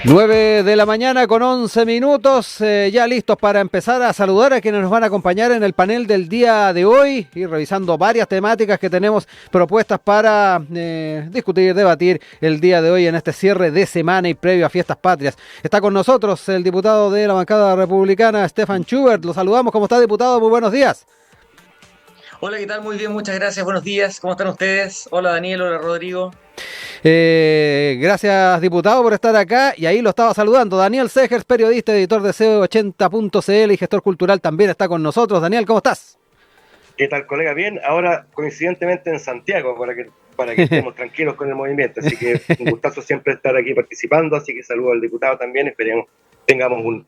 9 de la mañana con 11 minutos, ya listos para empezar a saludar a quienes nos van a acompañar en el panel del día de hoy y revisando varias temáticas que tenemos propuestas para discutir, debatir el día de hoy en este cierre de semana y previo a Fiestas Patrias. Está con nosotros el diputado de la bancada republicana, Stefan Schubert. Lo saludamos. ¿Cómo está, diputado? Muy buenos días. Hola, ¿qué tal? Muy bien, muchas gracias. Buenos días. ¿Cómo están ustedes? Hola, Daniel. Hola, Rodrigo. Gracias, diputado, por estar acá. Y ahí lo estaba saludando Daniel Segers, periodista, editor de CO80.cl y gestor cultural, también está con nosotros. Daniel, ¿cómo estás? ¿Qué tal, colega? Bien, ahora coincidentemente en Santiago, para que estemos tranquilos con el movimiento. Así que un gustazo siempre estar aquí participando. Así que saludo al diputado también. Esperemos tengamos una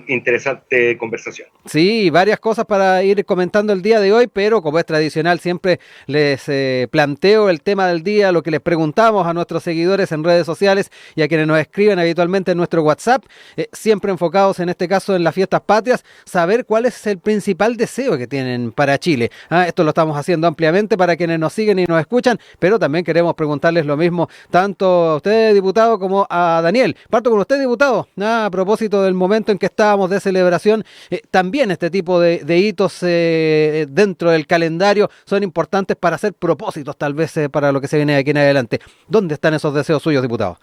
interesante conversación. Sí, varias cosas para ir comentando el día de hoy, pero como es tradicional, siempre les planteo el tema del día, lo que les preguntamos a nuestros seguidores en redes sociales y a quienes nos escriben habitualmente en nuestro WhatsApp, siempre enfocados en este caso en las Fiestas Patrias, saber cuál es el principal deseo que tienen para Chile. Esto lo estamos haciendo ampliamente para quienes nos siguen y nos escuchan, pero también queremos preguntarles lo mismo tanto a usted, diputado, como a Daniel. Parto con usted, diputado, a propósito del momento en que estábamos de celebración, también este tipo de hitos dentro del calendario son importantes para hacer propósitos, tal vez para lo que se viene de aquí en adelante. ¿Dónde están esos deseos suyos, diputado?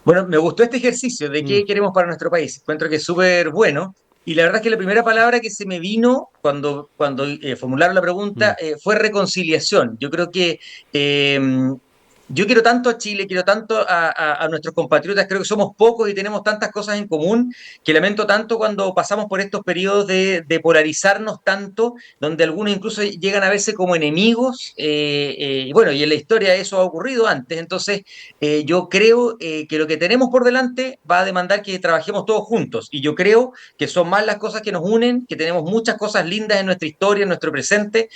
Bueno, me gustó este ejercicio de qué queremos para nuestro país. Encuentro que es súper bueno. Y la verdad es que la primera palabra que se me vino cuando formularon la pregunta fue reconciliación. Yo creo que yo quiero tanto a Chile, quiero tanto a nuestros compatriotas, creo que somos pocos y tenemos tantas cosas en común que lamento tanto cuando pasamos por estos periodos de polarizarnos tanto, donde algunos incluso llegan a verse como enemigos, y bueno, y en la historia eso ha ocurrido antes. Entonces yo creo que lo que tenemos por delante va a demandar que trabajemos todos juntos, y yo creo que son más las cosas que nos unen, que tenemos muchas cosas lindas en nuestra historia, en nuestro presente,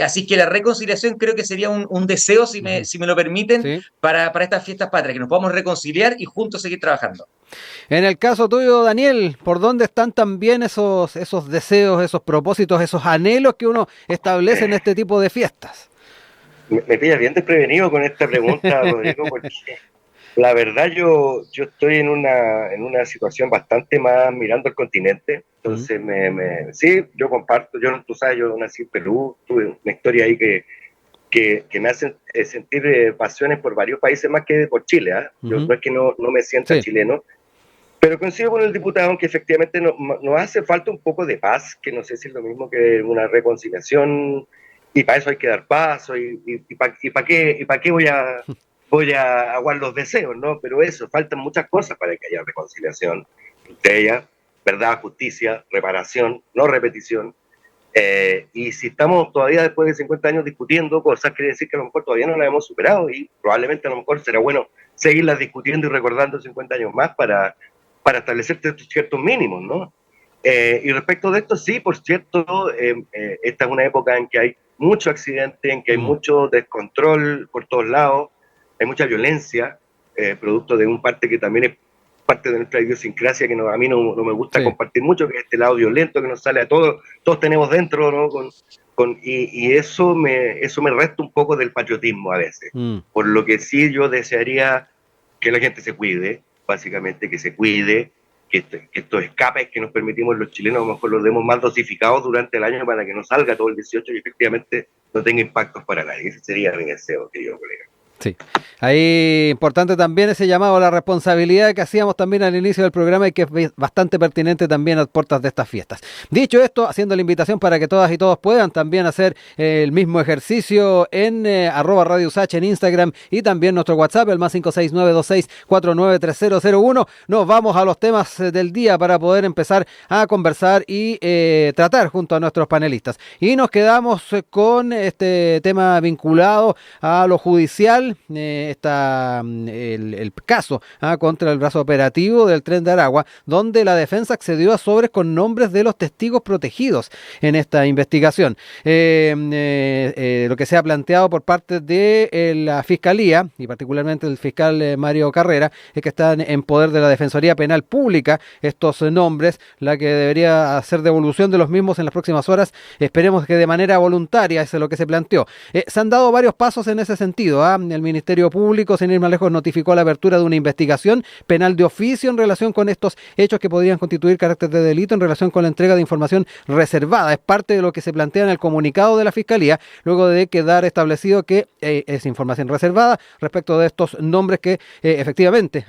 así que la reconciliación creo que sería un deseo, si me lo permiten, ¿Sí? para estas Fiestas Patrias, que nos podamos reconciliar y juntos seguir trabajando. En el caso tuyo, Daniel, ¿por dónde están también esos deseos, esos propósitos, esos anhelos que uno establece en este tipo de fiestas? Me pillas bien desprevenido con esta pregunta, Rodrigo, porque la verdad yo estoy en una situación bastante más mirando al continente. Entonces, sí, yo comparto. Tú sabes, yo nací en Perú, tuve una historia ahí que me hacen sentir pasiones por varios países más que por Chile. Yo no es que no me sienta chileno, pero coincido con el diputado que efectivamente nos hace falta un poco de paz, que no sé si es lo mismo que una reconciliación, y para eso hay que dar paso, y para qué voy a aguar los deseos, ¿no? Pero eso, faltan muchas cosas para que haya reconciliación, entre ellas, verdad, justicia, reparación, no repetición. Y si estamos todavía después de 50 años discutiendo cosas, quiere decir que a lo mejor todavía no las hemos superado, y probablemente a lo mejor será bueno seguirlas discutiendo y recordando 50 años más para establecer ciertos mínimos, ¿no? Y respecto de esto, sí, por cierto, esta es una época en que hay mucho accidente, en que hay mucho descontrol por todos lados, hay mucha violencia, producto de un parte que también es parte de nuestra idiosincrasia, que a mí no me gusta compartir mucho, que es este lado violento que nos sale a todos tenemos dentro, ¿no? Y eso me resta un poco del patriotismo a veces, por lo que sí yo desearía que la gente se cuide, básicamente que se cuide, que estos escapes que nos permitimos los chilenos a lo mejor los demos más dosificados durante el año para que no salga todo el 18 y efectivamente no tenga impactos para nadie. Ese sería mi deseo, querido colega. Sí, ahí importante también ese llamado a la responsabilidad que hacíamos también al inicio del programa y que es bastante pertinente también a puertas de estas fiestas. Dicho esto, haciendo la invitación para que todas y todos puedan también hacer el mismo ejercicio en @Radio Usach en Instagram y también nuestro WhatsApp, el más 56926493001. Nos vamos a los temas del día para poder empezar a conversar y tratar junto a nuestros panelistas. Y nos quedamos con este tema vinculado a lo judicial. Está el caso contra el brazo operativo del Tren de Aragua, donde la defensa accedió a sobres con nombres de los testigos protegidos en esta investigación. Lo que se ha planteado por parte de la Fiscalía, y particularmente el fiscal Mario Carrera, es que están en poder de la Defensoría Penal Pública estos nombres, la que debería hacer devolución de los mismos en las próximas horas. Esperemos que de manera voluntaria, eso es lo que se planteó. Se han dado varios pasos en ese sentido. el Ministerio Público, sin ir más lejos, notificó la apertura de una investigación penal de oficio en relación con estos hechos que podrían constituir carácter de delito en relación con la entrega de información reservada. Es parte de lo que se plantea en el comunicado de la Fiscalía, luego de quedar establecido que es información reservada respecto de estos nombres que efectivamente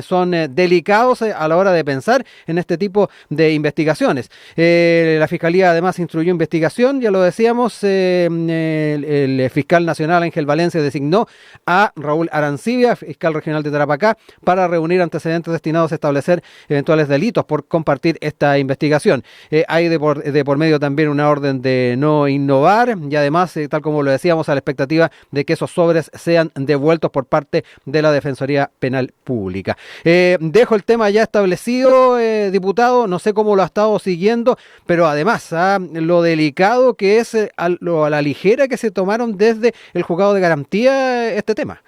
son delicados a la hora de pensar en este tipo de investigaciones. La Fiscalía además instruyó investigación, ya lo decíamos, el fiscal nacional Ángel Valencia designó a Raúl Arancibia, fiscal regional de Tarapacá, para reunir antecedentes destinados a establecer eventuales delitos por compartir esta investigación. Hay de por medio también una orden de no innovar y además, tal como lo decíamos, a la expectativa de que esos sobres sean devueltos por parte de la Defensoría Penal Pública. Dejo el tema ya establecido, diputado, no sé cómo lo ha estado siguiendo, pero además lo delicado que es a la ligera que se tomaron desde el juzgado de garantía este tema.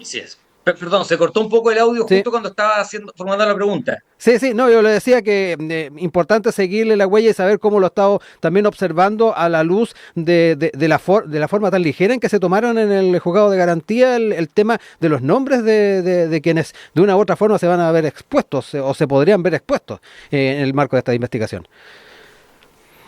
Así es. Perdón, se cortó un poco el audio justo cuando estaba formando la pregunta. Sí, no, yo le decía que importante seguirle la huella y saber cómo lo he estado también observando a la luz de la forma tan ligera en que se tomaron en el juzgado de garantía el tema de los nombres de quienes de una u otra forma se van a ver expuestos o se podrían ver expuestos en el marco de esta investigación.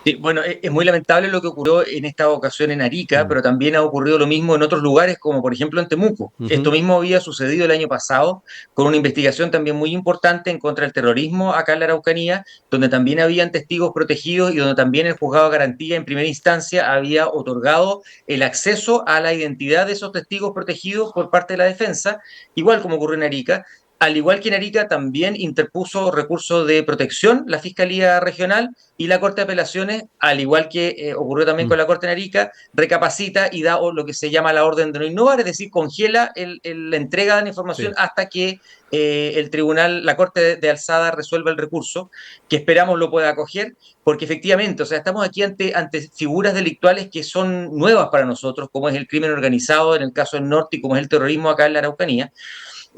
Sí, bueno, es muy lamentable lo que ocurrió en esta ocasión en Arica, pero también ha ocurrido lo mismo en otros lugares, como por ejemplo en Temuco. Esto mismo había sucedido el año pasado, con una investigación también muy importante en contra del terrorismo acá en la Araucanía, donde también habían testigos protegidos y donde también el juzgado de garantía en primera instancia había otorgado el acceso a la identidad de esos testigos protegidos por parte de la defensa, igual como ocurrió en Arica. Al igual que en Arica, también interpuso recurso de protección la Fiscalía Regional y la Corte de Apelaciones, al igual que ocurrió también con la Corte en Arica, recapacita y da lo que se llama la orden de no innovar, es decir, congela la entrega de la información hasta que el tribunal, la Corte de Alzada resuelva el recurso, que esperamos lo pueda acoger, porque efectivamente, o sea, estamos aquí ante figuras delictuales que son nuevas para nosotros, como es el crimen organizado en el caso del norte y como es el terrorismo acá en la Araucanía.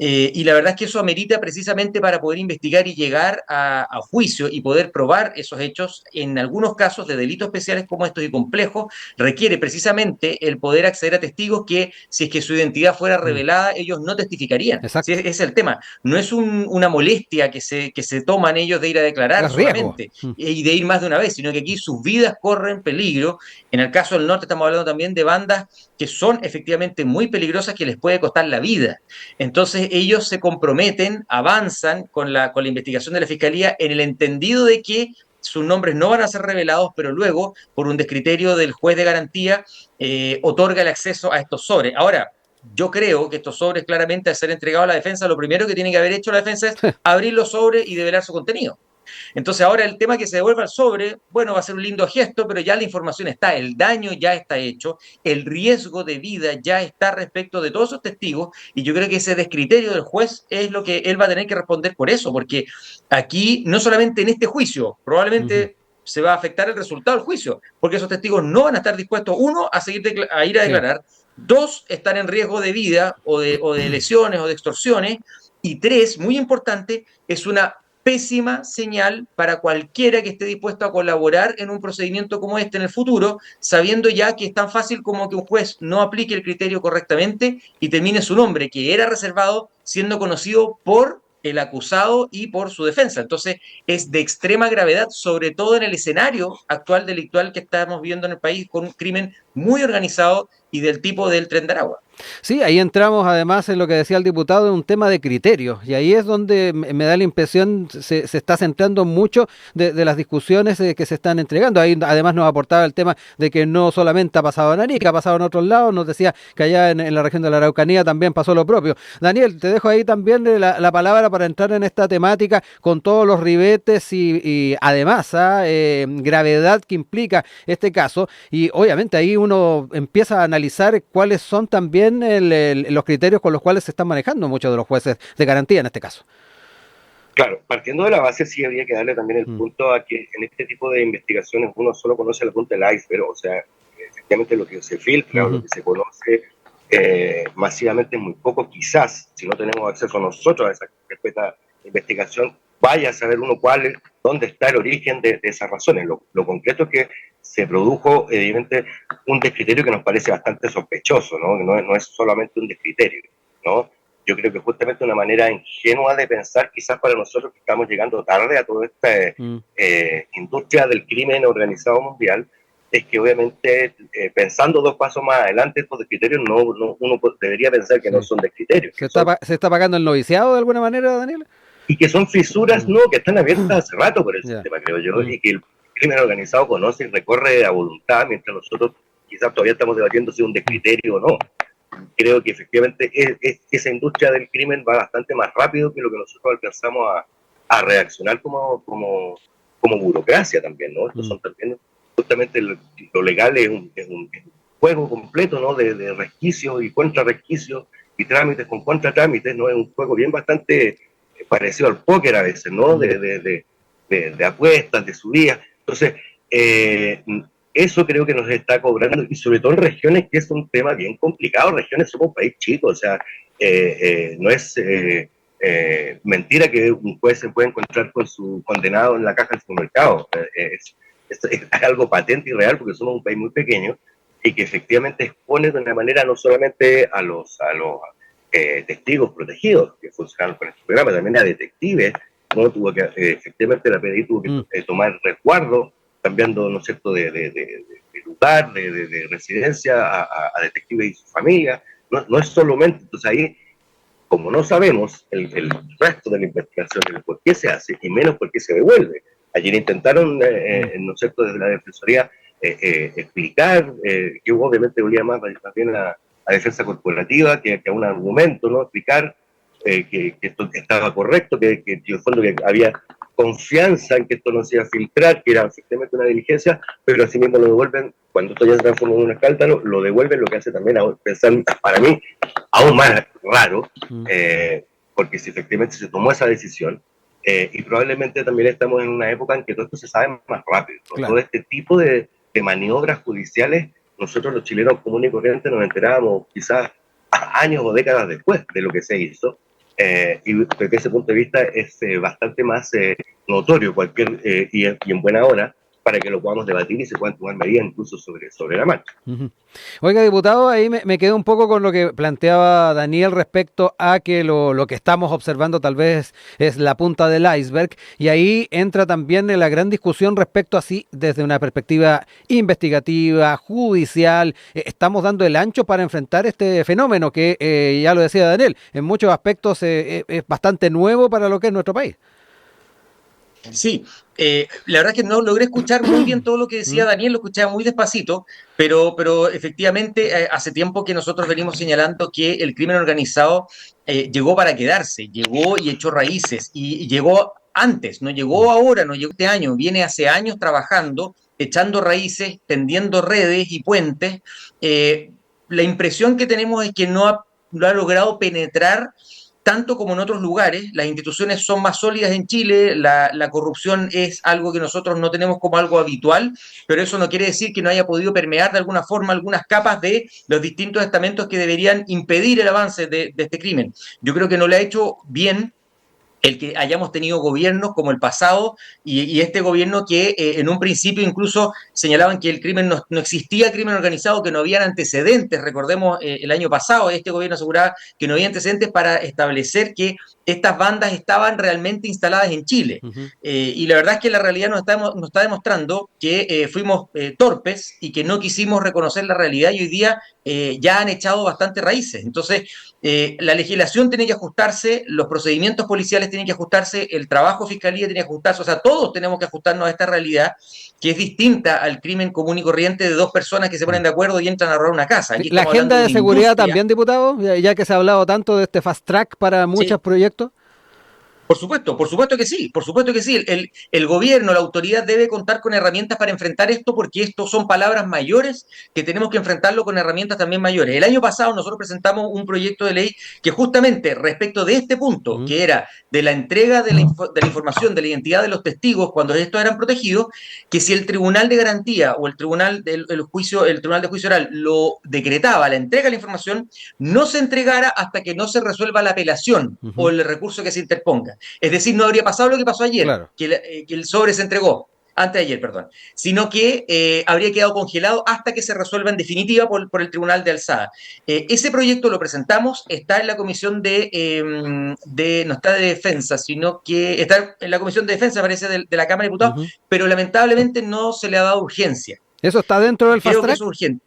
Y la verdad es que eso amerita precisamente para poder investigar y llegar a juicio y poder probar esos hechos, en algunos casos de delitos especiales como estos y complejos, requiere precisamente el poder acceder a testigos que, si es que su identidad fuera revelada, ellos no testificarían. Sí, ese es el tema. No es una molestia que se toman ellos de ir a declarar solamente y de ir más de una vez, sino que aquí sus vidas corren peligro. En el caso del norte estamos hablando también de bandas que son efectivamente muy peligrosas, que les puede costar la vida. Entonces ellos se comprometen, avanzan con la investigación de la Fiscalía en el entendido de que sus nombres no van a ser revelados, pero luego, por un descriterio del juez de garantía, otorga el acceso a estos sobres. Ahora, yo creo que estos sobres, claramente, al ser entregados a la defensa, lo primero que tiene que haber hecho la defensa es abrir los sobres y develar su contenido. Entonces ahora el tema que se devuelva el sobre, bueno, va a ser un lindo gesto, pero ya la información está, el daño ya está hecho, el riesgo de vida ya está respecto de todos esos testigos, y yo creo que ese descriterio del juez es lo que él va a tener que responder por eso, porque aquí, no solamente en este juicio, probablemente se va a afectar el resultado del juicio, porque esos testigos no van a estar dispuestos, uno, a ir a declarar, dos, están en riesgo de vida o de lesiones o de extorsiones, y tres, muy importante, es una pésima señal para cualquiera que esté dispuesto a colaborar en un procedimiento como este en el futuro, sabiendo ya que es tan fácil como que un juez no aplique el criterio correctamente y termine su nombre, que era reservado, siendo conocido por el acusado y por su defensa. Entonces, es de extrema gravedad, sobre todo en el escenario actual delictual que estamos viendo en el país, con un crimen muy organizado y del tipo del Tren de Aragua. Sí, ahí entramos además en lo que decía el diputado, en un tema de criterios, y ahí es donde me da la impresión se está centrando mucho de las discusiones que se están entregando. Ahí además nos aportaba el tema de que no solamente ha pasado en Arica, ha pasado en otros lados, nos decía que allá en la región de la Araucanía también pasó lo propio. Daniel, te dejo ahí también la palabra para entrar en esta temática con todos los ribetes y además gravedad que implica este caso, y obviamente ahí uno empieza a analizar cuáles son también los criterios con los cuales se están manejando muchos de los jueces de garantía en este caso. Claro, partiendo de la base, sí habría que darle también el punto a que en este tipo de investigaciones uno solo conoce la punta del iceberg, o sea, efectivamente lo que se filtra o lo que se conoce masivamente es muy poco, quizás, si no tenemos acceso nosotros a esa carpeta de investigación, vaya a saber uno dónde está el origen de esas razones. Lo concreto es que se produjo evidentemente un descriterio que nos parece bastante sospechoso, ¿no? No es solamente un descriterio, ¿no? Yo creo que justamente una manera ingenua de pensar, quizás para nosotros que estamos llegando tarde a toda esta industria del crimen organizado mundial, es que obviamente pensando 2 pasos más adelante, estos descriterios uno debería pensar que no son descriterios. ¿Se está pagando el noviciado de alguna manera, Daniel? Y que son fisuras, que están abiertas hace rato por el sistema, creo yo, y que el crimen organizado conoce y recorre a voluntad, mientras nosotros quizás todavía estamos debatiendo si es un descriterio o no. Creo que efectivamente esa industria del crimen va bastante más rápido que lo que nosotros alcanzamos a reaccionar como burocracia también, ¿no? Estos son también, justamente lo legal es un juego completo, ¿no? De resquicios y contrarresquicios y trámites con contratrámites, ¿no? Es un juego bien bastante parecido al póker a veces, ¿no? De apuestas, de subidas. Entonces, eso creo que nos está cobrando, y sobre todo en regiones que es un tema bien complicado. Regiones somos un país chico, o sea, no es mentira que un juez se puede encontrar con su condenado en la caja del supermercado. Es algo patente y real porque somos un país muy pequeño y que efectivamente expone de una manera no solamente a los testigos protegidos que funcionaron con este programa, también a detectives, ¿no? Efectivamente la PDI tuvo que tomar resguardo, cambiando, ¿no es cierto?, de lugar, de residencia a detectives y su familia. No es solamente, entonces ahí, como no sabemos el resto de la investigación, el por qué se hace, y menos por qué se devuelve. Ayer intentaron, ¿no es cierto?, desde la Defensoría explicar, que obviamente volvía más bien a defensa corporativa que a un argumento, ¿no? Explicar que esto estaba correcto, que en el fondo que había confianza en que esto no se iba a filtrar, que era efectivamente una diligencia, pero así mismo lo devuelven, cuando esto ya se transforma en un escándalo, lo devuelven, lo que hace también pensar, para mí, aún más raro, porque si efectivamente se tomó esa decisión, y probablemente también estamos en una época en que todo esto se sabe más rápido, ¿no? Claro. Todo este tipo de maniobras judiciales, nosotros los chilenos comunes y corrientes nos enterábamos quizás años o décadas después de lo que se hizo, y desde ese punto de vista es bastante más notorio y en buena hora para que lo podamos debatir y se puedan tomar medidas incluso sobre la marcha. Oiga, diputado, ahí me quedé un poco con lo que planteaba Daniel respecto a que lo que estamos observando tal vez es la punta del iceberg, y ahí entra también la gran discusión respecto así desde una perspectiva investigativa, judicial. Estamos dando el ancho para enfrentar este fenómeno que, ya lo decía Daniel, en muchos aspectos es bastante nuevo para lo que es nuestro país. Sí, la verdad es que no logré escuchar muy bien todo lo que decía Daniel, lo escuchaba muy despacito, pero efectivamente hace tiempo que nosotros venimos señalando que el crimen organizado llegó para quedarse, llegó y echó raíces, y llegó antes, no llegó ahora, no llegó este año, viene hace años trabajando, echando raíces, tendiendo redes y puentes. La impresión que tenemos es que no ha logrado penetrar tanto como en otros lugares. Las instituciones son más sólidas en Chile, la corrupción es algo que nosotros no tenemos como algo habitual, pero eso no quiere decir que no haya podido permear de alguna forma algunas capas de los distintos estamentos que deberían impedir el avance de este crimen. Yo creo que no le ha hecho bien el que hayamos tenido gobiernos como el pasado y este gobierno que en un principio incluso señalaban que el crimen no existía crimen organizado, que no habían antecedentes. Recordemos el año pasado este gobierno aseguraba que no había antecedentes para establecer que estas bandas estaban realmente instaladas en Chile. Y la verdad es que la realidad nos está demostrando que fuimos torpes y que no quisimos reconocer la realidad, y hoy día ya han echado bastante raíces. Entonces, la legislación tiene que ajustarse, los procedimientos policiales tienen que ajustarse, el trabajo de fiscalía tiene que ajustarse, o sea, todos tenemos que ajustarnos a esta realidad que es distinta al crimen común y corriente de dos personas que se ponen de acuerdo y entran a robar una casa. Aquí la agenda de seguridad también, diputado, ya que se ha hablado tanto de este fast track para muchos proyectos. Por supuesto que sí, por supuesto que sí. El gobierno, la autoridad debe contar con herramientas para enfrentar esto, porque esto son palabras mayores que tenemos que enfrentarlo con herramientas también mayores. El año pasado nosotros presentamos un proyecto de ley que justamente respecto de este punto, que era de la entrega de la información de la identidad de los testigos cuando estos eran protegidos, que si el Tribunal de Garantía o el Tribunal de Juicio Oral lo decretaba, la entrega de la información, no se entregara hasta que no se resuelva la apelación o el recurso que se interponga. Es decir, no habría pasado lo que pasó ayer, claro, que el sobre se entregó. antes de ayer, perdón, sino que habría quedado congelado hasta que se resuelva en definitiva por el Tribunal de Alzada. Ese proyecto lo presentamos, está en la comisión no está de defensa, sino que está en la comisión de defensa, parece, de la Cámara de Diputados, pero lamentablemente no se le ha dado urgencia. ¿Eso está dentro del fast Creo que track? eso es urgente.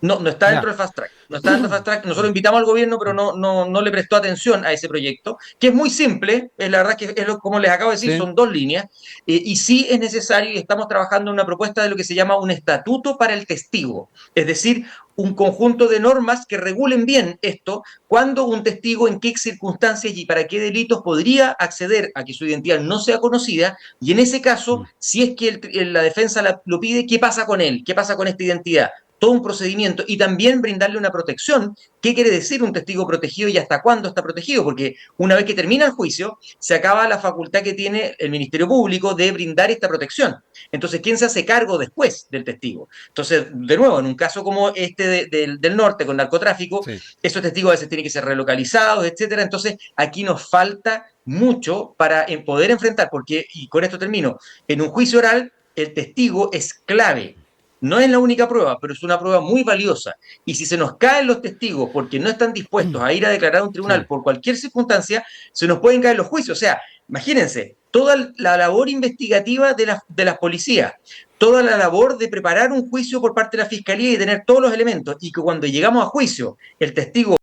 No, no está dentro del fast track. No está dentro del fast track. Nosotros invitamos al gobierno, pero no le prestó atención a ese proyecto, que es muy simple. La verdad que como les acabo de decir, son 2 líneas. Y sí es necesario, y estamos trabajando en una propuesta de lo que se llama un estatuto para el testigo. Es decir, un conjunto de normas que regulen bien esto, cuándo un testigo, en qué circunstancias y para qué delitos podría acceder a que su identidad no sea conocida, y en ese caso, si es que la defensa lo pide, ¿qué pasa con él? ¿Qué pasa con esta identidad? Todo un procedimiento, y también brindarle una protección. ¿Qué quiere decir un testigo protegido y hasta cuándo está protegido? Porque una vez que termina el juicio, se acaba la facultad que tiene el Ministerio Público de brindar esta protección. Entonces, ¿quién se hace cargo después del testigo? Entonces, de nuevo, en un caso como este del norte con narcotráfico, esos testigos a veces tienen que ser relocalizados, etcétera. Entonces, aquí nos falta mucho para poder enfrentar, porque, y con esto termino, en un juicio oral, el testigo es clave. No es la única prueba, pero es una prueba muy valiosa. Y si se nos caen los testigos porque no están dispuestos a ir a declarar a un tribunal por cualquier circunstancia, se nos pueden caer los juicios. O sea, imagínense, toda la labor investigativa de las policías, toda la labor de preparar un juicio por parte de la fiscalía y tener todos los elementos, y que cuando llegamos a juicio, el testigo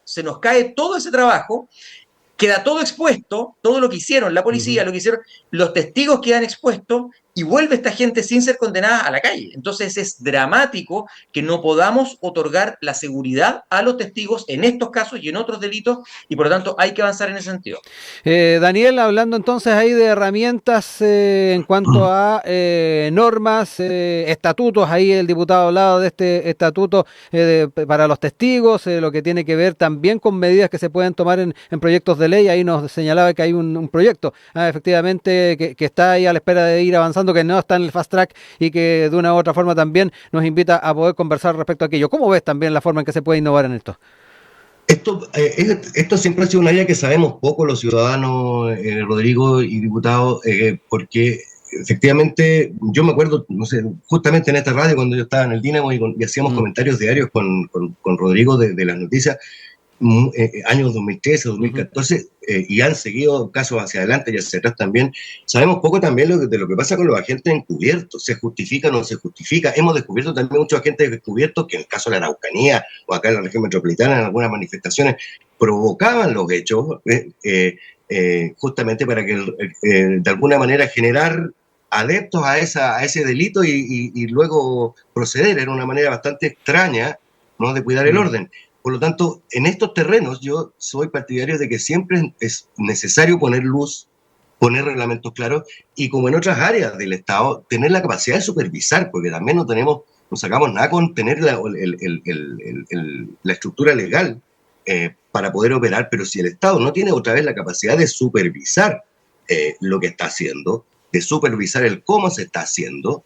se nos cae todo ese trabajo. Queda todo expuesto, todo lo que hicieron la policía, lo que hicieron, los testigos quedan expuestos y vuelve esta gente sin ser condenada a la calle. Entonces es dramático que no podamos otorgar la seguridad a los testigos en estos casos y en otros delitos, y por lo tanto hay que avanzar en ese sentido. Daniel, hablando entonces ahí de herramientas en cuanto a normas, estatutos, ahí el diputado hablado de este estatuto para los testigos, lo que tiene que ver también con medidas que se pueden tomar en proyectos de ley. Ahí nos señalaba que hay un proyecto, efectivamente, que está ahí a la espera de ir avanzando, que no está en el fast track y que de una u otra forma también nos invita a poder conversar respecto a aquello. ¿Cómo ves también la forma en que se puede innovar en esto? Esto siempre ha sido un área que sabemos poco los ciudadanos, Rodrigo y diputados, porque efectivamente yo me acuerdo, no sé, justamente en esta radio cuando yo estaba en el Dínamo y hacíamos comentarios diarios con Rodrigo de las noticias, años 2013, 2014, y han seguido casos hacia adelante y hacia atrás también. Sabemos poco también de lo que pasa con los agentes encubiertos. ¿Se justifica o no se justifica? Hemos descubierto también muchos agentes descubiertos que en el caso de la Araucanía o acá en la región metropolitana, en algunas manifestaciones, provocaban los hechos justamente para que de alguna manera generar adeptos a ese delito y luego proceder. Era una manera bastante extraña, ¿no?, de cuidar el orden. Por lo tanto, en estos terrenos yo soy partidario de que siempre es necesario poner luz, poner reglamentos claros y, como en otras áreas del Estado, tener la capacidad de supervisar, porque también no sacamos nada con tener la estructura legal para poder operar, pero si el Estado no tiene otra vez la capacidad de supervisar lo que está haciendo, de supervisar el cómo se está haciendo,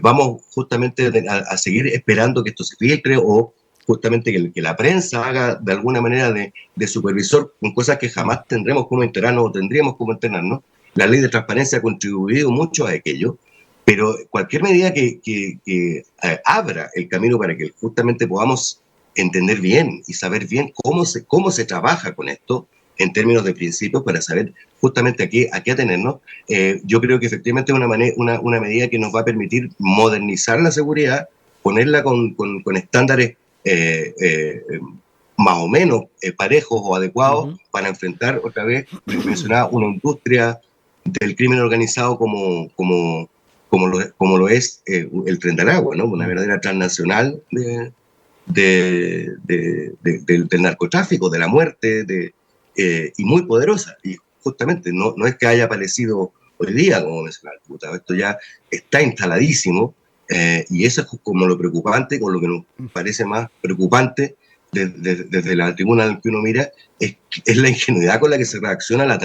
vamos justamente a seguir esperando que esto se filtre o justamente que la prensa haga de alguna manera de supervisor con cosas que jamás tendremos como enterarnos o tendríamos como enterarnos. La ley de transparencia ha contribuido mucho a aquello, pero cualquier medida que abra el camino para que justamente podamos entender bien y saber bien cómo se trabaja con esto en términos de principios para saber justamente a qué atenernos, yo creo que efectivamente es una medida que nos va a permitir modernizar la seguridad, ponerla con estándares más o menos parejos o adecuados para enfrentar otra vez, mencionaba, una industria del crimen organizado como lo es el Tren de Aragua, ¿no? Una verdadera transnacional del narcotráfico, de la muerte, y muy poderosa. Y justamente no es que haya aparecido hoy día, como mencionaba el diputado, esto ya está instaladísimo. Y eso es como lo preocupante, con lo que nos parece más preocupante desde la tribuna en que uno mira, es la ingenuidad con la que se reacciona, la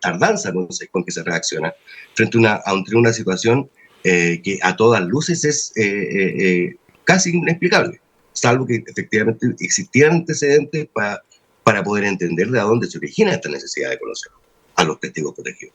tardanza con que se reacciona frente a una situación que a todas luces es casi inexplicable, salvo que efectivamente existieran antecedentes para poder entender de dónde se origina esta necesidad de conocer. a los testigos protegidos.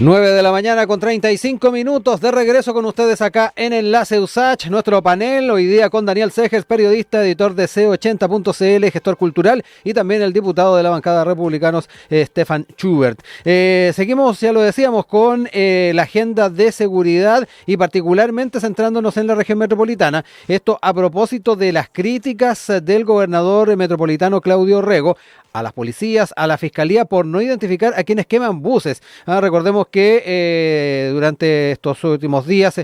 9 de la mañana con 35 minutos, de regreso con ustedes acá en Enlace USACH, nuestro panel, hoy día con Daniel Segers, periodista, editor de C80.cl, gestor cultural, y también el diputado de la bancada de republicanos, Stefan Schubert. Seguimos, ya lo decíamos, con la agenda de seguridad y particularmente centrándonos en la región metropolitana. Esto a propósito de las críticas del gobernador metropolitano Claudio Rego a las policías, a la fiscalía por no identificar a quienes queman buses. Recordemos que durante estos últimos días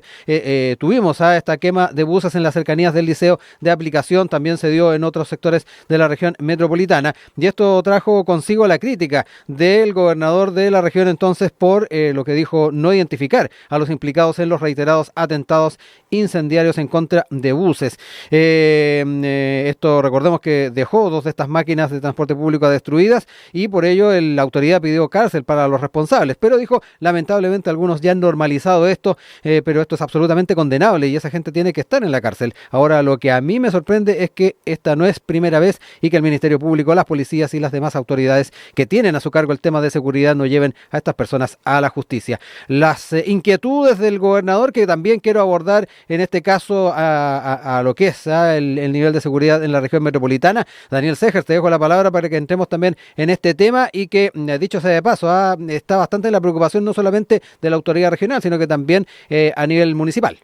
tuvimos esta quema de buses en las cercanías del Liceo de Aplicación, también se dio en otros sectores de la región metropolitana, y esto trajo consigo la crítica del gobernador de la región entonces por lo que dijo no identificar a los implicados en los reiterados atentados incendiarios en contra de buses. Esto recordemos que dejó 2 de estas máquinas de transporte público destruidas y por ello la autoridad pidió cárcel para los responsables, pero dijo lamentablemente algunos ya han normalizado esto, pero esto es absolutamente condenable y esa gente tiene que estar en la cárcel. Ahora, lo que a mí me sorprende es que esta no es primera vez y que el Ministerio Público, las policías y las demás autoridades que tienen a su cargo el tema de seguridad no lleven a estas personas a la justicia. Las inquietudes del gobernador, que también quiero abordar en este caso a lo que es el nivel de seguridad en la región metropolitana. Daniel Segers, te dejo la palabra para que entremos también en este tema y que, dicho sea de paso, está bastante la preocupación no solamente de la autoridad regional, sino que también a nivel municipal.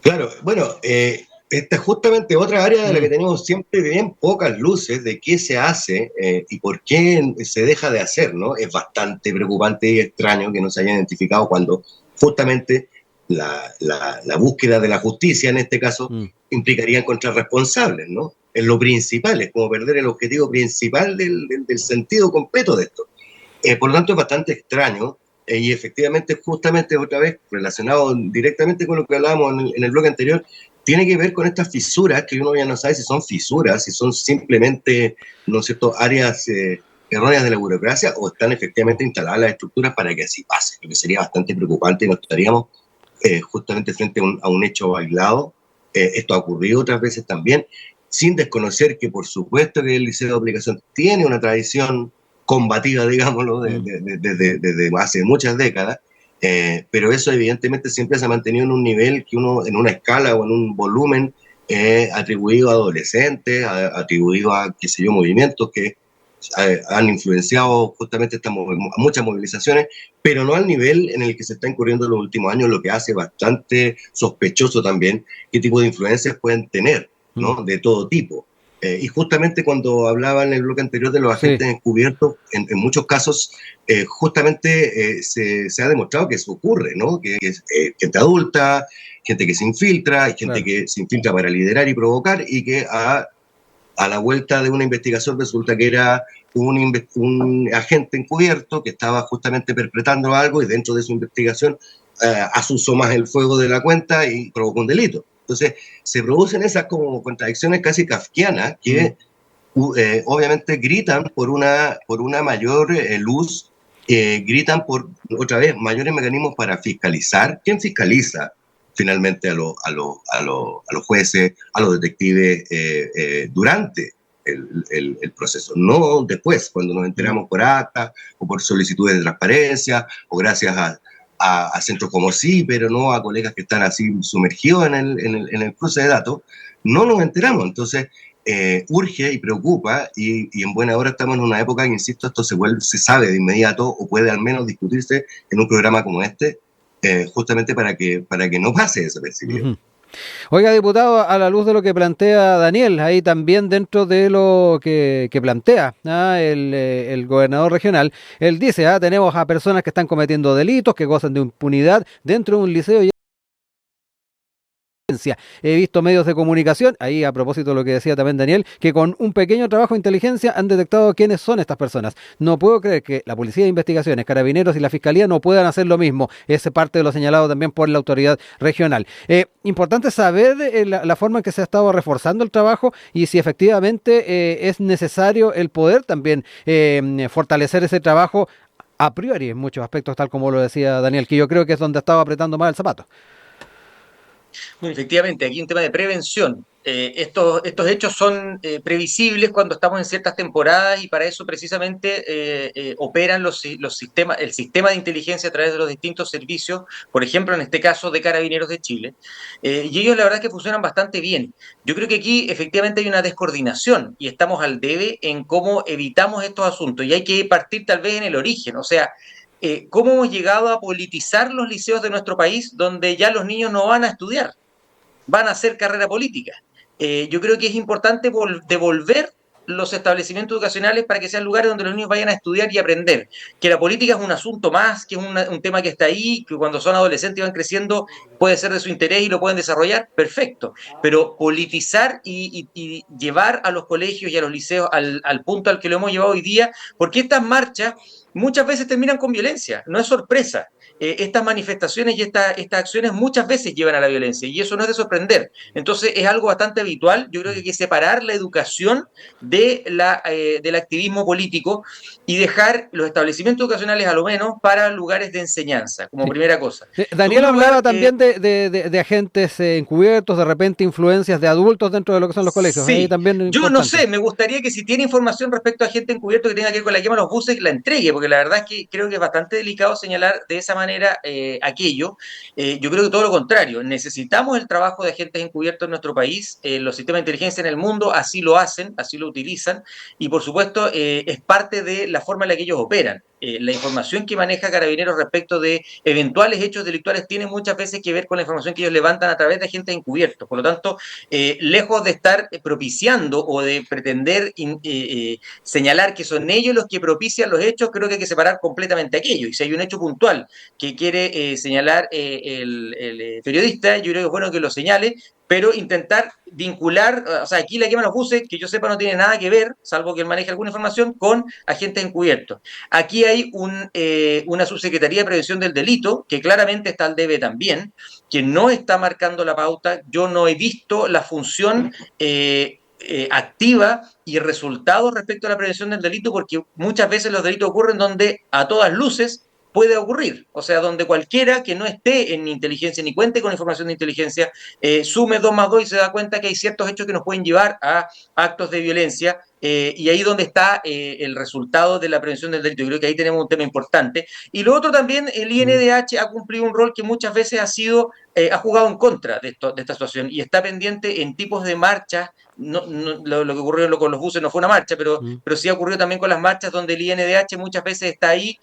Claro, bueno, esta es justamente otra área de la que tenemos siempre bien pocas luces de qué se hace y por qué se deja de hacer, ¿no? Es bastante preocupante y extraño que no se haya identificado cuando justamente la búsqueda de la justicia, en este caso, implicaría encontrar responsables, ¿no? Es lo principal, es como perder el objetivo principal del sentido completo de esto. Por lo tanto, es bastante extraño y efectivamente, justamente otra vez, relacionado directamente con lo que hablábamos en el bloque anterior, tiene que ver con estas fisuras que uno ya no sabe si son fisuras, si son simplemente, ¿no es cierto?, áreas erróneas de la burocracia o están efectivamente instaladas las estructuras para que así pase, lo que sería bastante preocupante y nos estaríamos justamente frente a un hecho aislado. Esto ha ocurrido otras veces también, sin desconocer que por supuesto que el Liceo de Aplicación tiene una tradición combativa, digámoslo, desde hace muchas décadas, pero eso evidentemente siempre se ha mantenido en un nivel que uno, en una escala o en un volumen atribuido a adolescentes, atribuido a, qué sé yo, movimientos que han influenciado justamente muchas movilizaciones, pero no al nivel en el que se está incurriendo en los últimos años, lo que hace bastante sospechoso también qué tipo de influencias pueden tener, ¿no? De todo tipo. Y justamente cuando hablaba en el bloque anterior de los agentes encubiertos, en muchos casos justamente se ha demostrado que eso ocurre, ¿no? Que es gente adulta, gente que se infiltra, gente que se infiltra para liderar y provocar, y que a la vuelta de una investigación resulta que era un agente encubierto que estaba justamente perpetrando algo y dentro de su investigación asusó más el fuego de la cuenta y provocó un delito. Entonces, se producen esas como contradicciones casi kafkianas que obviamente gritan por una mayor luz, gritan por, otra vez, mayores mecanismos para fiscalizar. ¿Quién fiscaliza finalmente a los jueces, a los detectives durante el proceso? No después, cuando nos enteramos por acta o por solicitudes de transparencia o gracias a centros como sí, pero no a colegas que están así sumergidos en el cruce de datos, no nos enteramos. Entonces, urge y preocupa, y en buena hora estamos en una época que, insisto, esto se sabe de inmediato o puede al menos discutirse en un programa como este, justamente para que no pase desapercibido. Oiga, diputado, a la luz de lo que plantea Daniel, ahí también dentro de lo que plantea el gobernador regional, él dice, tenemos a personas que están cometiendo delitos, que gozan de impunidad dentro de un liceo. He visto medios de comunicación, ahí a propósito de lo que decía también Daniel, que con un pequeño trabajo de inteligencia han detectado quiénes son estas personas. No puedo creer que la Policía de Investigaciones, Carabineros y la Fiscalía no puedan hacer lo mismo. Es parte de lo señalado también por la autoridad regional. Importante saber la forma en que se ha estado reforzando el trabajo y si efectivamente es necesario el poder también fortalecer ese trabajo a priori en muchos aspectos, tal como lo decía Daniel, que yo creo que es donde estaba apretando más el zapato. Bueno, efectivamente, aquí un tema de prevención. estos hechos son previsibles cuando estamos en ciertas temporadas y para eso precisamente operan los sistemas, el sistema de inteligencia a través de los distintos servicios, por ejemplo, en este caso de Carabineros de Chile, y ellos la verdad es que funcionan bastante bien. Yo creo que aquí efectivamente hay una descoordinación y estamos al debe en cómo evitamos estos asuntos y hay que partir tal vez en el origen, o sea, cómo hemos llegado a politizar los liceos de nuestro país donde ya los niños no van a estudiar, van a hacer carrera política. Yo creo que es importante devolver los establecimientos educacionales para que sean lugares donde los niños vayan a estudiar y aprender. Que la política es un asunto más, que es un tema que está ahí, que cuando son adolescentes y van creciendo puede ser de su interés y lo pueden desarrollar, perfecto. Pero politizar y llevar a los colegios y a los liceos al punto al que lo hemos llevado hoy día, porque estas marchas muchas veces terminan con violencia, no es sorpresa. Estas manifestaciones y estas acciones muchas veces llevan a la violencia y eso no es de sorprender. Entonces es algo bastante habitual. Yo creo que hay que separar la educación del activismo político y dejar los establecimientos educacionales a lo menos para lugares de enseñanza, como primera cosa. Daniel hablaba también de agentes encubiertos, de repente influencias de adultos dentro de lo que son los colegios. Sí, también yo no sé, me gustaría que si tiene información respecto a gente encubierto que tenga que ver con la quema de los buses, la entregue, porque la verdad es que creo que es bastante delicado señalar de esa manera aquello. Yo creo que todo lo contrario, necesitamos el trabajo de agentes encubiertos en nuestro país, los sistemas de inteligencia en el mundo así lo hacen, así lo utilizan, y por supuesto es parte de la forma en la que ellos operan. La información que maneja Carabineros respecto de eventuales hechos delictuales tiene muchas veces que ver con la información que ellos levantan a través de agentes encubiertos. Por lo tanto, lejos de estar propiciando o de pretender señalar que son ellos los que propician los hechos, creo que hay que separar completamente aquello. Y si hay un hecho puntual que quiere señalar el periodista, yo creo que es bueno que lo señale, pero intentar vincular, o sea, aquí la quema de los buses, que yo sepa no tiene nada que ver, salvo que él maneje alguna información, con agentes encubiertos. Aquí hay una subsecretaría de prevención del delito, que claramente está al debe también, que no está marcando la pauta. Yo no he visto la función activa y resultados respecto a la prevención del delito, porque muchas veces los delitos ocurren donde a todas luces puede ocurrir, o sea, donde cualquiera que no esté en inteligencia ni cuente con información de inteligencia, sume 2 más 2 y se da cuenta que hay ciertos hechos que nos pueden llevar a actos de violencia, y ahí donde está el resultado de la prevención del delito. Yo creo que ahí tenemos un tema importante. Y lo otro también, el INDH ha cumplido un rol que muchas veces ha jugado en contra de esta situación y está pendiente en tipos de marchas. Lo que ocurrió con los buses no fue una marcha, pero sí ha ocurrido también con las marchas donde el INDH muchas veces está ahí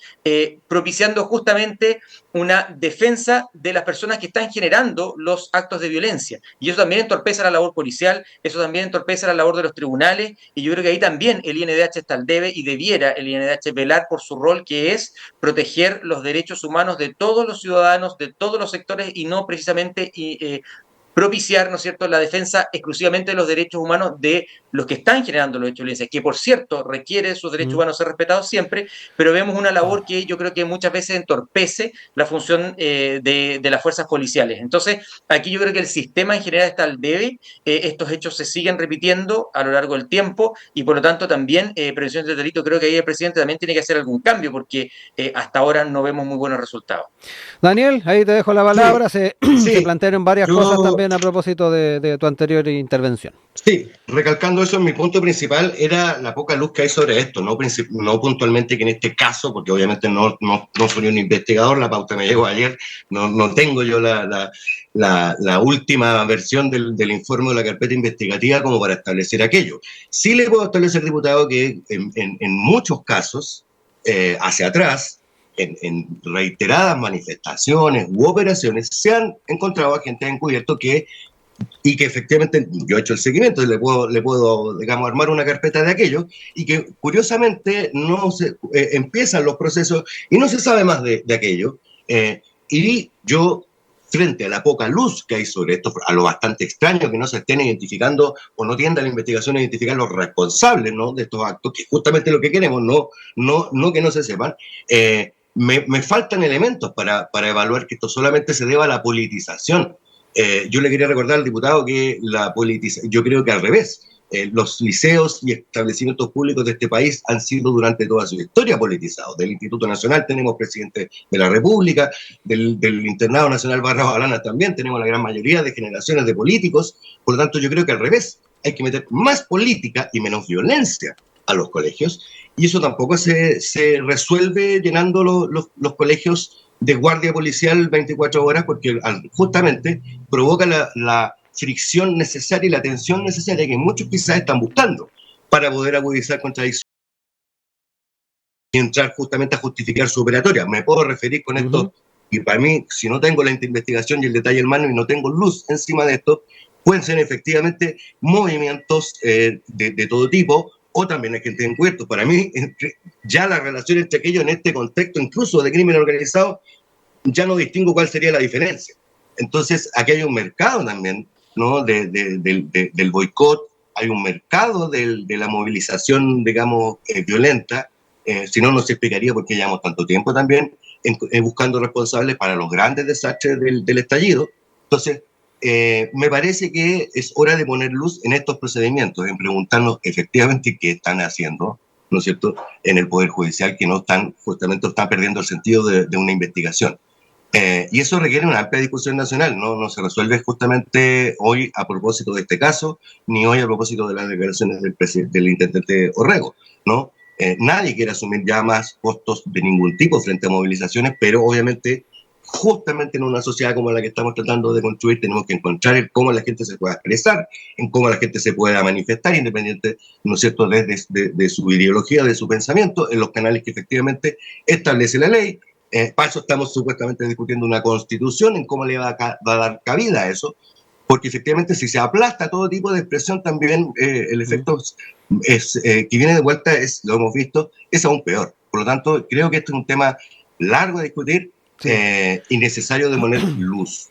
propiciando justamente una defensa de las personas que están generando los actos de violencia. Y eso también entorpece la labor policial, eso también entorpece la labor de los tribunales, y yo creo que ahí también el INDH está al debe y debiera el INDH velar por su rol, que es proteger los derechos humanos de todos los ciudadanos, de todos los sectores, y no precisamente propiciar, ¿no es cierto?, la defensa exclusivamente de los derechos humanos de los que están generando los hechos de violencia, que por cierto requiere sus derechos humanos ser respetados siempre, pero vemos una labor que yo creo que muchas veces entorpece la función de las fuerzas policiales. Entonces, aquí yo creo que el sistema en general está al debe, estos hechos se siguen repitiendo a lo largo del tiempo y por lo tanto también prevención del delito, creo que ahí el presidente también tiene que hacer algún cambio porque hasta ahora no vemos muy buenos resultados. Daniel, ahí te dejo la palabra, se plantearon varias cosas también a propósito de tu anterior intervención. Sí, recalcando eso, mi punto principal era la poca luz que hay sobre esto, no puntualmente que en este caso, porque obviamente no soy un investigador, la pauta me llegó ayer, no tengo yo la última versión del informe de la carpeta investigativa como para establecer aquello. Sí le puedo establecer, diputado, que en muchos casos, hacia atrás, en reiteradas manifestaciones u operaciones, se han encontrado agentes encubiertos y que efectivamente yo he hecho el seguimiento y le puedo digamos, armar una carpeta de aquello, y que curiosamente empiezan los procesos y no se sabe más de aquello. Y yo, frente a la poca luz que hay sobre esto, a lo bastante extraño que no se estén identificando o no tienda la investigación a identificar los responsables, ¿no?, de estos actos, que es justamente lo que queremos, no que no se sepan, me faltan elementos para evaluar que esto solamente se deba a la politización. Yo le quería recordar al diputado que yo creo que al revés, los liceos y establecimientos públicos de este país han sido durante toda su historia politizados. Del Instituto Nacional tenemos presidente de la República, del Internado Nacional Barras Balanas también tenemos la gran mayoría de generaciones de políticos. Por lo tanto, yo creo que al revés, hay que meter más política y menos violencia a los colegios, y eso tampoco se resuelve llenando los colegios de guardia policial 24 horas, porque justamente provoca la fricción necesaria y la tensión necesaria que muchos quizás están buscando para poder agudizar contradicciones y entrar justamente a justificar su operatoria. Me puedo referir con esto, y para mí, si no tengo la investigación y el detalle en mano y no tengo luz encima de esto, pueden ser efectivamente movimientos de todo tipo, o también hay gente encubierto. Para mí, ya la relación entre aquellos en este contexto, incluso de crimen organizado, ya no distingo cuál sería la diferencia. Entonces, aquí hay un mercado también, ¿no? Del boicot, hay un mercado de la movilización, digamos, violenta. Si no, no se explicaría por qué llevamos tanto tiempo también buscando responsables para los grandes desastres del estallido. Entonces, me parece que es hora de poner luz en estos procedimientos, en preguntarnos efectivamente qué están haciendo, ¿no es cierto?, en el Poder Judicial, que justamente están perdiendo el sentido de una investigación. Y eso requiere una amplia discusión nacional, no se resuelve justamente hoy a propósito de este caso, ni hoy a propósito de las declaraciones del intendente Orrego, ¿no? Nadie quiere asumir ya más costos de ningún tipo frente a movilizaciones, pero obviamente justamente en una sociedad como la que estamos tratando de construir tenemos que encontrar en cómo la gente se pueda expresar, en cómo la gente se pueda manifestar, independiente, ¿no es cierto?, de su ideología, de su pensamiento, en los canales que efectivamente establece la ley. Para eso estamos supuestamente discutiendo una constitución, en cómo le va a dar cabida a eso, porque efectivamente si se aplasta todo tipo de expresión también el efecto que viene de vuelta, lo hemos visto, es aún peor. Por lo tanto, creo que esto es un tema largo de discutir, y necesario de poner luz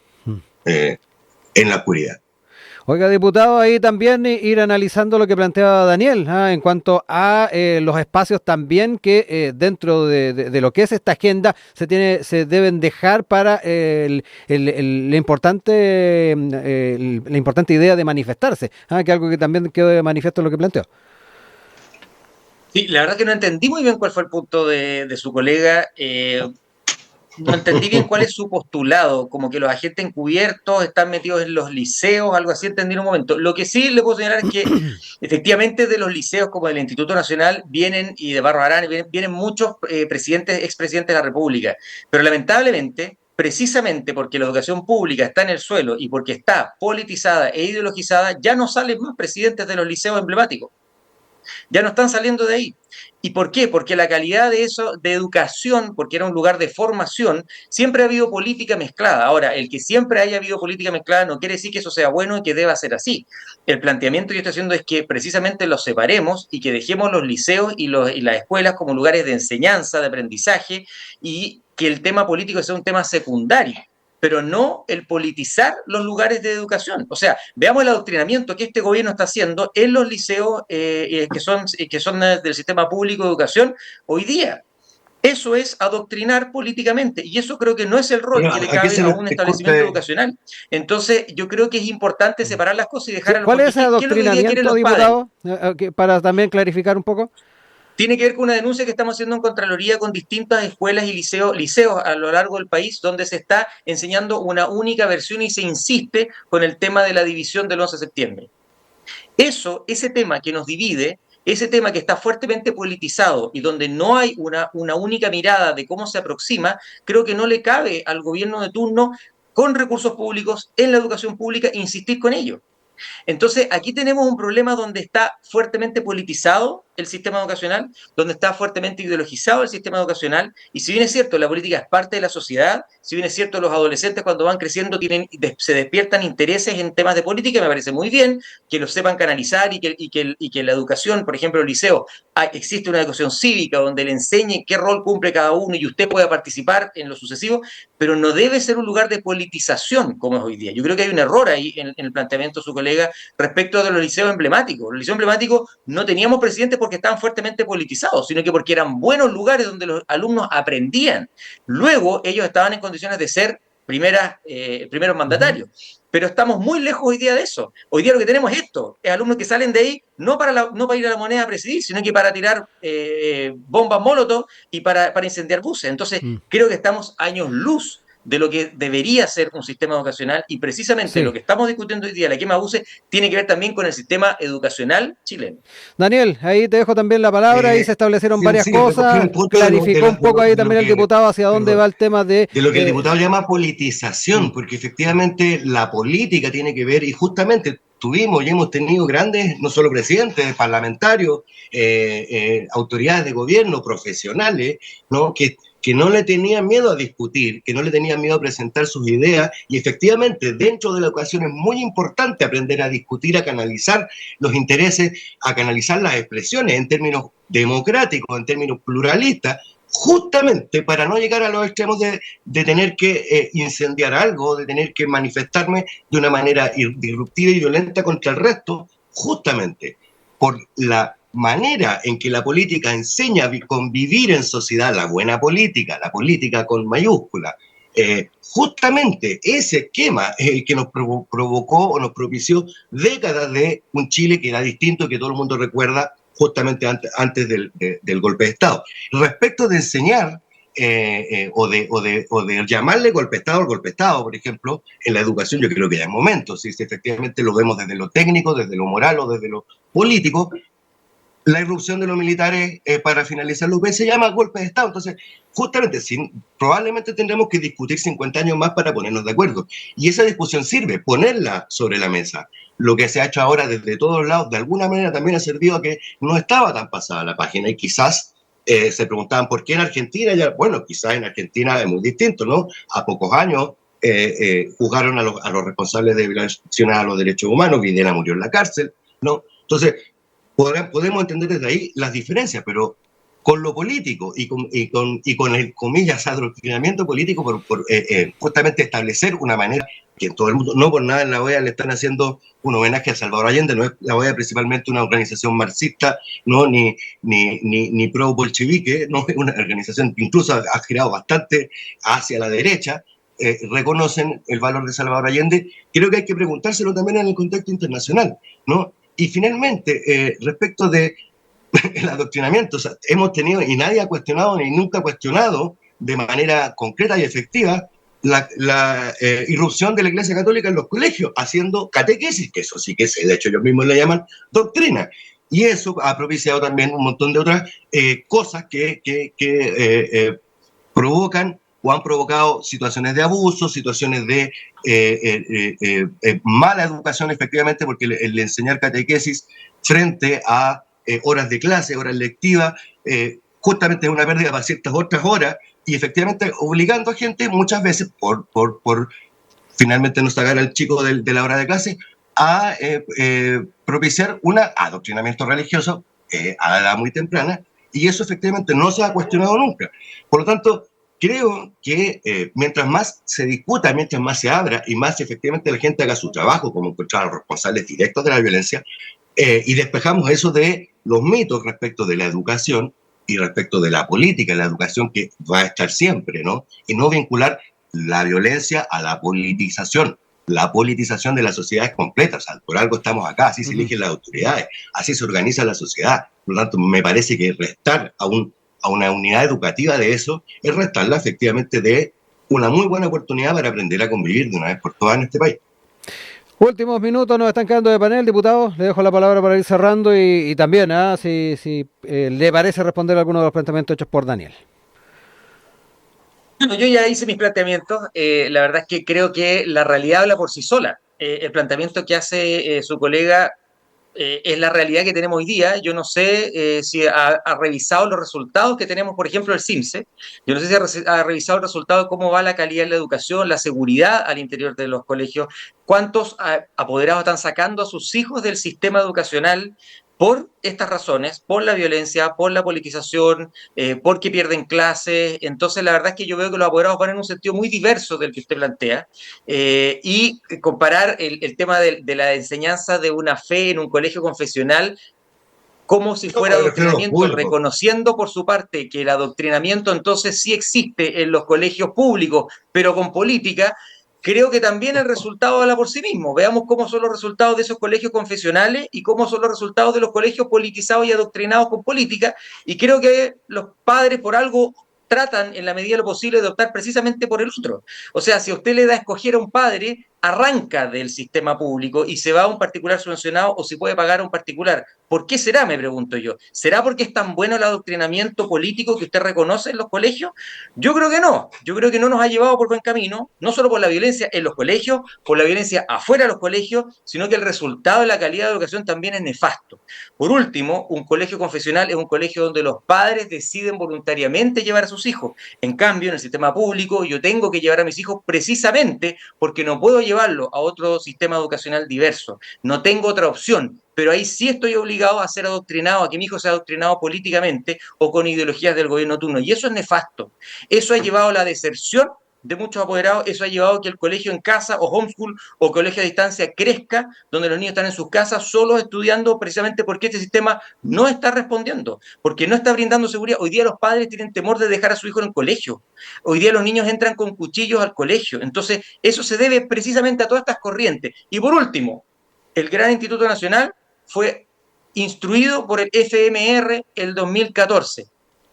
en la oscuridad. Oiga, diputado, ahí también ir analizando lo que planteaba Daniel, en cuanto a los espacios también que dentro de lo que es esta agenda se deben dejar para la importante idea de manifestarse, que algo que también quedó de manifiesto en lo que planteó. Sí, la verdad que no entendí muy bien cuál fue el punto de su colega. No entendí bien cuál es su postulado, como que los agentes encubiertos están metidos en los liceos, algo así entendí en un momento. Lo que sí le puedo señalar es que efectivamente de los liceos como del Instituto Nacional vienen, y de Barros Arana, vienen muchos expresidentes de la República, pero lamentablemente, precisamente porque la educación pública está en el suelo y porque está politizada e ideologizada, ya no salen más presidentes de los liceos emblemáticos. Ya no están saliendo de ahí. ¿Y por qué? Porque la calidad de eso, de educación, porque era un lugar de formación, siempre ha habido política mezclada. Ahora, el que siempre haya habido política mezclada no quiere decir que eso sea bueno y que deba ser así. El planteamiento que yo estoy haciendo es que precisamente los separemos y que dejemos los liceos y las escuelas como lugares de enseñanza, de aprendizaje, y que el tema político sea un tema secundario, pero no el politizar los lugares de educación. O sea, veamos el adoctrinamiento que este gobierno está haciendo en los liceos que son del sistema público de educación hoy día. Eso es adoctrinar políticamente, y eso creo que no es el rol que le cabe a un establecimiento educacional. Entonces, yo creo que es importante separar las cosas y dejar a los... ¿Cuál es ese adoctrinamiento, diputado? Para también clarificar un poco. Tiene que ver con una denuncia que estamos haciendo en Contraloría con distintas escuelas y liceos a lo largo del país, donde se está enseñando una única versión y se insiste con el tema de la división del 11 de septiembre. Ese tema que nos divide, ese tema que está fuertemente politizado y donde no hay una única mirada de cómo se aproxima, creo que no le cabe al gobierno de turno, con recursos públicos, en la educación pública, insistir con ello. Entonces, aquí tenemos un problema donde está fuertemente politizado el sistema educacional, donde está fuertemente ideologizado el sistema educacional, y si bien es cierto, la política es parte de la sociedad, si bien es cierto, los adolescentes cuando van creciendo se despiertan intereses en temas de política, me parece muy bien que los sepan canalizar y que la educación, por ejemplo, el liceo, existe una educación cívica donde le enseñe qué rol cumple cada uno y usted pueda participar en lo sucesivo, pero no debe ser un lugar de politización como es hoy día. Yo creo que hay un error ahí en el planteamiento de su colega respecto de los liceos emblemáticos. Los liceos emblemáticos no teníamos presidentes porque estaban fuertemente politizados, sino que porque eran buenos lugares donde los alumnos aprendían. Luego ellos estaban en condiciones de ser primeros mandatarios. Pero estamos muy lejos hoy día de eso. Hoy día lo que tenemos es esto, es alumnos que salen de ahí no para ir a la Moneda a presidir, sino que para tirar bombas molotov y para incendiar buses. Entonces, creo que estamos años luz de lo que debería ser un sistema educacional, y precisamente lo que estamos discutiendo hoy día, la quema de buses, tiene que ver también con el sistema educacional chileno. Daniel, ahí te dejo también la palabra, ahí se establecieron varias cosas, clarificó un poco ahí también el diputado hacia dónde va el tema de lo que el diputado llama politización, porque efectivamente la política tiene que ver, y justamente tuvimos y hemos tenido grandes, no solo presidentes, parlamentarios, autoridades de gobierno, profesionales, ¿no? que no le tenían miedo a discutir, que no le tenían miedo a presentar sus ideas, y efectivamente dentro de la educación es muy importante aprender a discutir, a canalizar los intereses, a canalizar las expresiones en términos democráticos, en términos pluralistas, justamente para no llegar a los extremos de tener que incendiar algo, de tener que manifestarme de una manera disruptiva y violenta contra el resto, justamente por la manera en que la política enseña a convivir en sociedad, la buena política, la política con mayúscula. Justamente ese esquema es el que nos provocó o nos propició décadas de un Chile que era distinto, que todo el mundo recuerda justamente antes del golpe de Estado. Respecto de enseñar o de llamarle golpe de Estado al golpe de Estado, por ejemplo, en la educación yo creo que ya es momento, si efectivamente lo vemos desde lo técnico, desde lo moral o desde lo político. La irrupción de los militares para finalizar lo que se llama golpe de Estado. Entonces, justamente, probablemente tendremos que discutir 50 años más para ponernos de acuerdo. Y esa discusión sirve, ponerla sobre la mesa. Lo que se ha hecho ahora desde todos lados, de alguna manera también ha servido a que no estaba tan pasada la página. Y quizás se preguntaban por qué en Argentina. Bueno, quizás en Argentina es muy distinto, ¿no? A pocos años juzgaron a los responsables de violaciones a los derechos humanos. Videla murió en la cárcel, ¿no? Entonces, podemos entender desde ahí las diferencias, pero con lo político y con el, comillas, adoctrinamiento político por justamente establecer una manera que todo el mundo, no por nada en la OEA le están haciendo un homenaje a Salvador Allende. No es la OEA principalmente una organización marxista, no ni pro-bolchevique, no es una organización que incluso ha girado bastante hacia la derecha. Reconocen el valor de Salvador Allende. Creo que hay que preguntárselo también en el contexto internacional, ¿no? Y finalmente, respecto del adoctrinamiento, o sea, hemos tenido, y nadie ha cuestionado ni nunca ha cuestionado de manera concreta y efectiva la irrupción de la Iglesia Católica en los colegios, haciendo catequesis, que eso sí que es, de hecho ellos mismos le llaman doctrina. Y eso ha propiciado también un montón de otras cosas que provocan o han provocado situaciones de abuso, situaciones de mala educación, efectivamente, porque el enseñar catequesis frente a horas de clase, horas lectivas, justamente es una pérdida para ciertas otras horas, y efectivamente obligando a gente muchas veces, por finalmente no sacar al chico de la hora de clase, a propiciar un adoctrinamiento religioso a la edad muy temprana, y eso efectivamente no se ha cuestionado nunca. Por lo tanto, creo que mientras más se discuta, mientras más se abra y más efectivamente la gente haga su trabajo, como encontrar a los responsables directos de la violencia, y despejamos eso de los mitos respecto de la educación y respecto de la política, la educación que va a estar siempre, ¿no? Y no vincular la violencia a la politización. La politización de la sociedad es completa, o sea, por algo estamos acá, así se eligen las autoridades, así se organiza la sociedad. Por lo tanto, me parece que restar a una unidad educativa de eso es restarla efectivamente de una muy buena oportunidad para aprender a convivir de una vez por todas en este país. Últimos minutos nos están quedando de panel, diputado. Le dejo la palabra para ir cerrando y también, si le parece responder alguno de los planteamientos hechos por Daniel. Bueno, yo ya hice mis planteamientos. La verdad es que creo que la realidad habla por sí sola. El planteamiento que hace su colega es la realidad que tenemos hoy día. Yo no sé si ha revisado los resultados que tenemos, por ejemplo, el CIMSE. Yo no sé si ha revisado el resultado de cómo va la calidad de la educación, la seguridad al interior de los colegios, cuántos apoderados están sacando a sus hijos del sistema educacional por estas razones, por la violencia, por la politización, porque pierden clases. Entonces, la verdad es que yo veo que los apoderados van en un sentido muy diverso del que usted plantea, y comparar el tema de la enseñanza de una fe en un colegio confesional como si fuera No, pero adoctrinamiento, reconociendo por su parte que el adoctrinamiento entonces sí existe en los colegios públicos, pero con política. Creo que también el resultado habla por sí mismo. Veamos cómo son los resultados de esos colegios confesionales y cómo son los resultados de los colegios politizados y adoctrinados con política. Y creo que los padres por algo tratan en la medida de lo posible de optar precisamente por el otro. O sea, si a usted le da a escoger a un padre, arranca del sistema público y se va a un particular subvencionado o si puede pagar a un particular. ¿Por qué será, me pregunto yo? ¿Será porque es tan bueno el adoctrinamiento político que usted reconoce en los colegios? Yo creo que no. Yo creo que no nos ha llevado por buen camino, no solo por la violencia en los colegios, por la violencia afuera de los colegios, sino que el resultado de la calidad de educación también es nefasto. Por último, un colegio confesional es un colegio donde los padres deciden voluntariamente llevar a sus hijos. En cambio, en el sistema público, yo tengo que llevar a mis hijos precisamente porque no puedo llevarlo a otro sistema educacional diverso. No tengo otra opción, pero ahí sí estoy obligado a ser adoctrinado, a que mi hijo sea adoctrinado políticamente o con ideologías del gobierno turno. Y eso es nefasto. Eso ha llevado a la deserción de muchos apoderados, eso ha llevado a que el colegio en casa o homeschool o colegio a distancia crezca, donde los niños están en sus casas solos estudiando precisamente porque este sistema no está respondiendo, porque no está brindando seguridad. Hoy día los padres tienen temor de dejar a su hijo en el colegio. Hoy día los niños entran con cuchillos al colegio. Entonces, eso se debe precisamente a todas estas corrientes. Y por último, el Gran Instituto Nacional fue instruido por el FMR el 2014.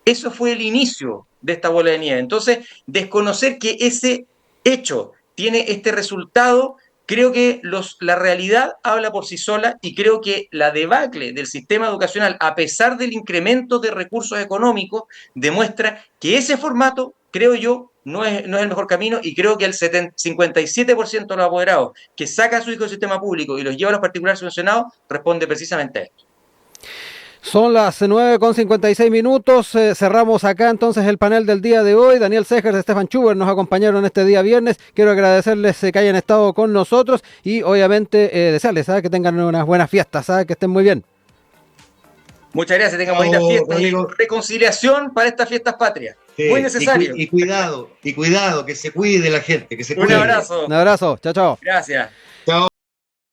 Eso fue el inicio de esta bola de nieve. Entonces, desconocer que ese hecho tiene este resultado, creo que la realidad habla por sí sola y creo que la debacle del sistema educacional, a pesar del incremento de recursos económicos, demuestra que ese formato, creo yo, no es el mejor camino y creo que el 57% de los apoderados que saca a su hijo del sistema público y los lleva a los particulares subvencionados responde precisamente a esto. Son las 9:56. Cerramos acá entonces el panel del día de hoy. Daniel Segers, Stefan Schubert nos acompañaron este día viernes. Quiero agradecerles que hayan estado con nosotros y obviamente desearles que tengan unas buenas fiestas, que estén muy bien. Muchas gracias, tengan bonitas fiestas y reconciliación para estas fiestas patrias. Sí, muy necesario. Y cuidado, que se cuide la gente, que se cuide. Un abrazo. Un abrazo, chao, chao. Gracias.